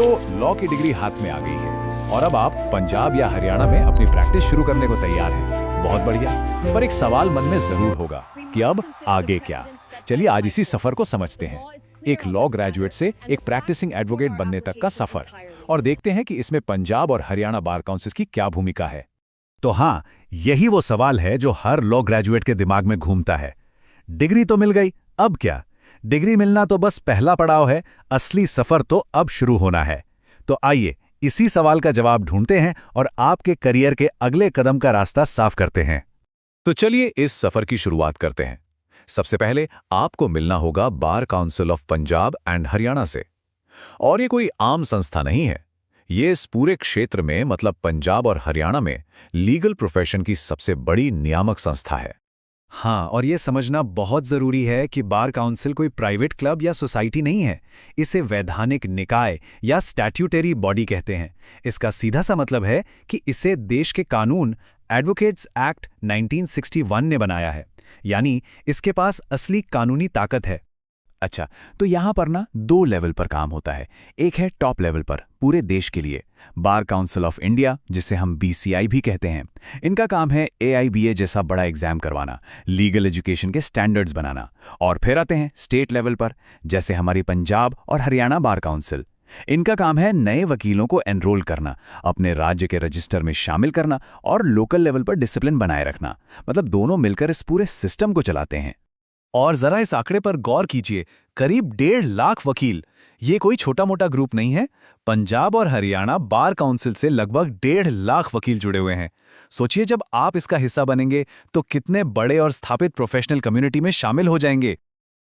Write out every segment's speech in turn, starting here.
तो लॉ की डिग्री हाथ में आ गई है और अब आप पंजाब या हरियाणा में अपनी प्रैक्टिस शुरू करने को तैयार हैं। बहुत बढ़िया। पर एक सवाल मन में जरूर होगा कि अब आगे क्या। चलिए आज इसी सफर को समझते हैं, एक लॉ ग्रेजुएट से एक प्रैक्टिसिंग एडवोकेट बनने तक का सफर, और देखते हैं कि इसमें पंजाब और हरियाणा बार काउंसिल की क्या भूमिका है। तो हाँ, यही वो सवाल है जो हर लॉ ग्रेजुएट के दिमाग में घूमता है। डिग्री तो मिल गई, अब क्या? डिग्री मिलना तो बस पहला पड़ाव है, असली सफर तो अब शुरू होना है। तो आइए इसी सवाल का जवाब ढूंढते हैं और आपके करियर के अगले कदम का रास्ता साफ करते हैं। तो चलिए इस सफर की शुरुआत करते हैं। सबसे पहले आपको मिलना होगा bar council of Punjab and Haryana से। और ये कोई आम संस्था नहीं है, ये इस पूरे क्षेत्र में मतलब पंजाब और हरियाणा में लीगल प्रोफेशन की सबसे बड़ी नियामक संस्था है। हाँ, और ये समझना बहुत जरूरी है कि बार काउंसिल कोई प्राइवेट क्लब या सोसाइटी नहीं है। इसे वैधानिक निकाय या स्टैट्यूटरी बॉडी कहते हैं। इसका सीधा सा मतलब है कि इसे देश के कानून एडवोकेट्स एक्ट 1961 ने बनाया है, यानी इसके पास असली कानूनी ताकत है। अच्छा, तो यहाँ पर ना दो लेवल पर काम होता है। एक है टॉप लेवल पर पूरे देश के लिए बार काउंसिल ऑफ इंडिया, जिसे हम BCI भी कहते हैं। इनका काम है AIBA जैसा बड़ा एग्जाम करवाना, लीगल एजुकेशन के स्टैंडर्ड्स बनाना। और फिर आते हैं स्टेट लेवल पर, जैसे हमारी पंजाब और हरियाणा बार काउंसिल। इनका काम है नए वकीलों को एनरोल करना, अपने राज्य के रजिस्टर में शामिल करना और लोकल लेवल पर डिसिप्लिन बनाए रखना। मतलब दोनों मिलकर इस पूरे सिस्टम को चलाते हैं। और जरा इस आंकड़े पर गौर कीजिए, करीब 1.5 लाख वकील। ये कोई छोटा मोटा ग्रुप नहीं है। पंजाब और हरियाणा बार काउंसिल से लगभग 1.5 लाख वकील जुड़े हुए हैं। सोचिए जब आप इसका हिस्सा बनेंगे तो कितने बड़े और स्थापित प्रोफेशनल कम्युनिटी में शामिल हो जाएंगे।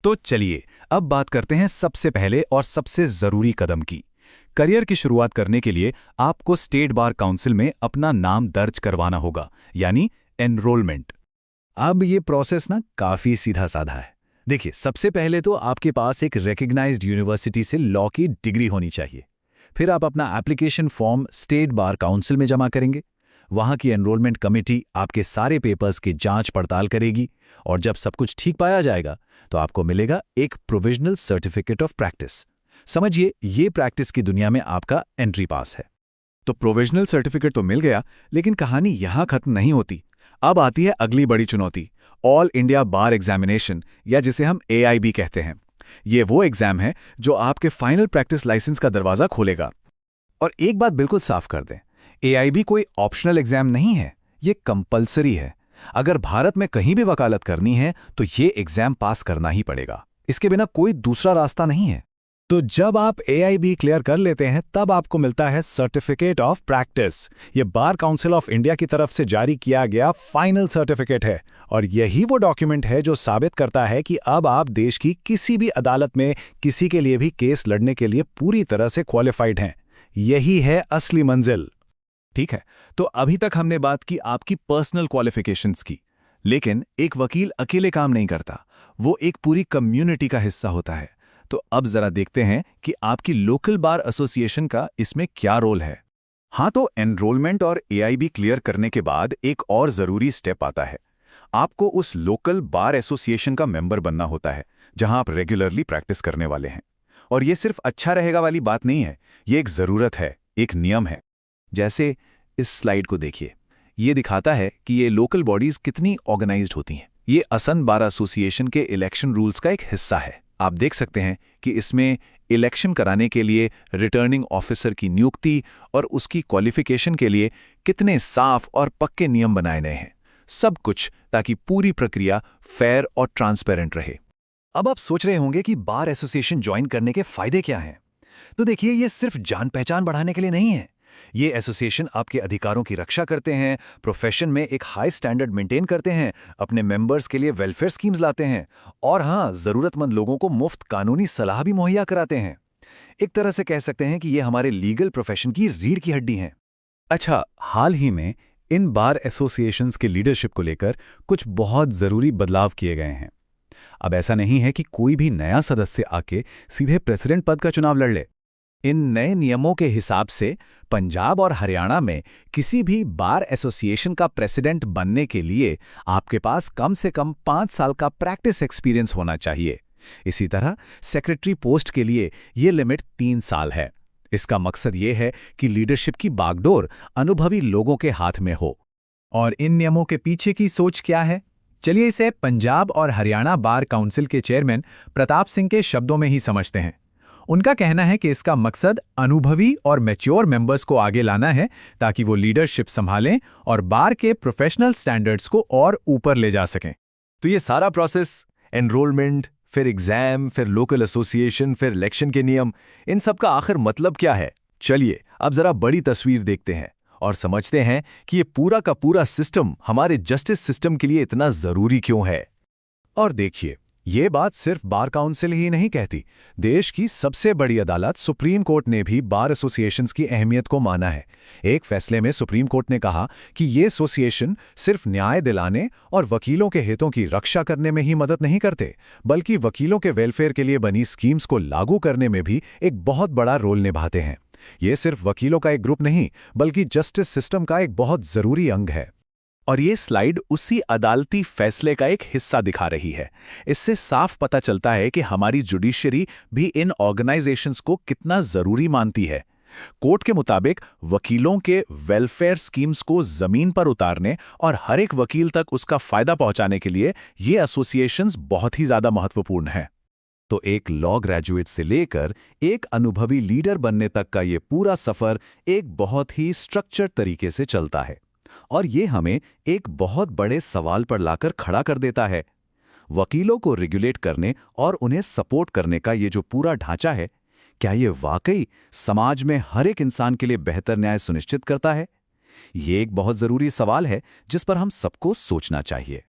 तो चलिए अब बात करते हैं सबसे पहले और सबसे जरूरी कदम की। करियर की शुरुआत करने के लिए आपको स्टेट बार काउंसिल में अपना नाम दर्ज करवाना होगा, यानी एनरोलमेंट। अब ये प्रोसेस ना काफी सीधा साधा है। देखिए, सबसे पहले तो आपके पास एक रिकग्नाइज्ड यूनिवर्सिटी से लॉ की डिग्री होनी चाहिए। फिर आप अपना application form state bar council में जमा करेंगे। वहां की एनरोलमेंट कमेटी आपके सारे पेपर्स की जांच पड़ताल करेगी और जब सब कुछ ठीक पाया जाएगा तो आपको मिलेगा एक प्रोविजनल सर्टिफिकेट ऑफ प्रैक्टिस। समझिए, ये प्रैक्टिस की दुनिया में आपका एंट्री पास है। तो प्रोविजनल सर्टिफिकेट तो मिल गया, लेकिन कहानी यहां खत्म नहीं होती। अब आती है अगली बड़ी चुनौती, ऑल इंडिया बार एग्जामिनेशन, या जिसे हम AIB कहते हैं। ये वो एग्जाम है जो आपके फाइनल प्रैक्टिस लाइसेंस का दरवाजा खोलेगा। और एक बात बिल्कुल साफ कर दें, AIB कोई ऑप्शनल एग्जाम नहीं है, ये कंपलसरी है। अगर भारत में कहीं भी वकालत करनी है तो ये एग्जाम पास करना ही पड़ेगा। इसके बिना कोई दूसरा रास्ता नहीं है। तो जब आप AIB क्लियर कर लेते हैं तब आपको मिलता है सर्टिफिकेट ऑफ प्रैक्टिस। ये बार काउंसिल ऑफ इंडिया की तरफ से जारी किया गया फाइनल सर्टिफिकेट है, और यही वो डॉक्यूमेंट है जो साबित करता है कि अब आप देश की किसी भी अदालत में किसी के लिए भी केस लड़ने के लिए पूरी तरह से क्वालिफाइड हैं। यही है असली मंजिल। ठीक है, तो अभी तक हमने बात की आपकी पर्सनल क्वालिफिकेशंस की, लेकिन एक वकील अकेले काम नहीं करता, वो एक पूरी कम्युनिटी का हिस्सा होता है। तो अब जरा देखते हैं कि आपकी लोकल बार एसोसिएशन का इसमें क्या रोल है। हाँ, तो एनरोलमेंट और AIB क्लियर करने के बाद एक और जरूरी स्टेप आता है। आपको उस लोकल बार एसोसिएशन का मेंबर बनना होता है जहां आप रेगुलरली प्रैक्टिस करने वाले हैं। और ये सिर्फ अच्छा रहेगा वाली बात नहीं है, ये एक जरूरत है, एक नियम है। जैसे इस स्लाइड को देखिए, ये दिखाता है कि ये लोकल बॉडीज कितनी ऑर्गेनाइज्ड होती हैं। ये असम बार एसोसिएशन के इलेक्शन रूल्स का एक हिस्सा है। आप देख सकते हैं कि इसमें इलेक्शन कराने के लिए रिटर्निंग ऑफिसर की नियुक्ति और उसकी क्वालिफिकेशन के लिए कितने साफ और पक्के नियम बनाए गए हैं। सब कुछ ताकि पूरी प्रक्रिया फेयर और ट्रांसपेरेंट रहे। अब आप सोच रहे होंगे कि बार एसोसिएशन ज्वाइन करने के फायदे क्या हैं। तो देखिए, ये सिर्फ जान पहचान बढ़ाने के लिए नहीं है। ये एसोसिएशन आपके अधिकारों की रक्षा करते हैं, प्रोफेशन में एक हाई स्टैंडर्ड मेंटेन करते हैं, अपने मेंबर्स के लिए वेलफेयर स्कीम्स लाते हैं, और हाँ, जरूरतमंद लोगों को मुफ्त कानूनी सलाह भी मुहैया कराते हैं। एक तरह से कह सकते हैं कि ये हमारे लीगल प्रोफेशन की रीढ़ की हड्डी हैं। अच्छा, हाल ही में इन बार एसोसिएशंस के लीडरशिप को लेकर कुछ बहुत जरूरी बदलाव किए गए हैं। अब ऐसा नहीं है कि कोई भी नया सदस्य आके सीधे प्रेसिडेंट पद का चुनाव लड़ ले। इन नए नियमों के हिसाब से पंजाब और हरियाणा में किसी भी बार एसोसिएशन का प्रेसिडेंट बनने के लिए आपके पास कम से कम 5 साल का प्रैक्टिस एक्सपीरियंस होना चाहिए। इसी तरह सेक्रेटरी पोस्ट के लिए ये लिमिट 3 साल है। इसका मकसद ये है कि लीडरशिप की बागडोर अनुभवी लोगों के हाथ में हो। और इन नियमों के पीछे की सोच क्या है? चलिए इसे पंजाब और हरियाणा बार काउंसिल के चेयरमैन प्रताप सिंह के शब्दों में ही समझते हैं। उनका कहना है कि इसका मकसद अनुभवी और मैच्योर मेंबर्स को आगे लाना है ताकि वो लीडरशिप संभालें और बार के प्रोफेशनल स्टैंडर्ड्स को और ऊपर ले जा सकें। तो ये सारा प्रोसेस, एनरोलमेंट, फिर एग्जाम, फिर लोकल एसोसिएशन, फिर इलेक्शन के नियम, इन सब का आखिर मतलब क्या है? चलिए अब जरा बड़ी तस्वीर देखते हैं और समझते हैं कि ये पूरा का पूरा सिस्टम हमारे जस्टिस सिस्टम के लिए इतना जरूरी क्यों है। और देखिए, ये बात सिर्फ बार काउंसिल ही नहीं कहती। देश की सबसे बड़ी अदालत सुप्रीम कोर्ट ने भी बार एसोसिएशंस की अहमियत को माना है। एक फैसले में सुप्रीम कोर्ट ने कहा कि ये एसोसिएशन सिर्फ न्याय दिलाने और वकीलों के हितों की रक्षा करने में ही मदद नहीं करते, बल्कि वकीलों के वेलफेयर के लिए बनी स्कीम्स को लागू करने में भी एक बहुत बड़ा रोल निभाते हैं। ये सिर्फ वकीलों का एक ग्रुप नहीं, बल्कि जस्टिस सिस्टम का एक बहुत जरूरी अंग है। और ये स्लाइड उसी अदालती फैसले का एक हिस्सा दिखा रही है। इससे साफ पता चलता है कि हमारी जुडिशरी भी इन ऑर्गेनाइजेशंस को कितना जरूरी मानती है। कोर्ट के मुताबिक वकीलों के वेलफेयर स्कीम्स को जमीन पर उतारने और हर एक वकील तक उसका फायदा पहुंचाने के लिए ये एसोसिएशंस बहुत ही ज्यादा महत्वपूर्ण है। तो एक लॉ ग्रेजुएट से लेकर एक अनुभवी लीडर बनने तक का ये पूरा सफर एक बहुत ही स्ट्रक्चर्ड तरीके से चलता है। और ये हमें एक बहुत बड़े सवाल पर लाकर खड़ा कर देता है। वकीलों को रेगुलेट करने और उन्हें सपोर्ट करने का ये जो पूरा ढांचा है, क्या ये वाकई समाज में हर एक इंसान के लिए बेहतर न्याय सुनिश्चित करता है? ये एक बहुत जरूरी सवाल है जिस पर हम सबको सोचना चाहिए।